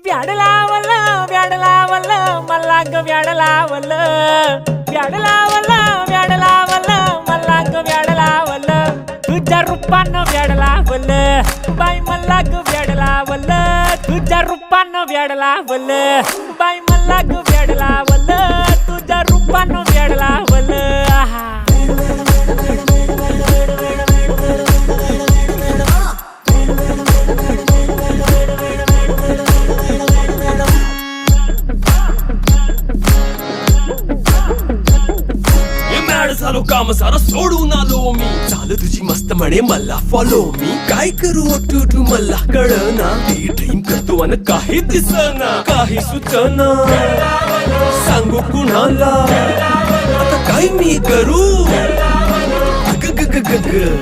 व्याड लावलं व्याड लावलं मला ग व्याड लावलं व्याड लावलं व्याड लावलं मला ग व्याड लावलं तुझ्या रूपानं व्याड लावलं बाई मला ग व्याड लावलं तुझ्या रूपानं व्याड लावलं बाई मला ग व्याड लावलं तुझ्या रूपानं व्याड लावलं आहा झालो काम सारं सोडून आलो मी चाल तुझी मस्त म्हणे मला फॉलो मी काय करू टू मला कळना ती ड्रीम करतो अन काही दिसना काही सुचना सांगू कुणाला आता काय मी करू ग ग ग ग ग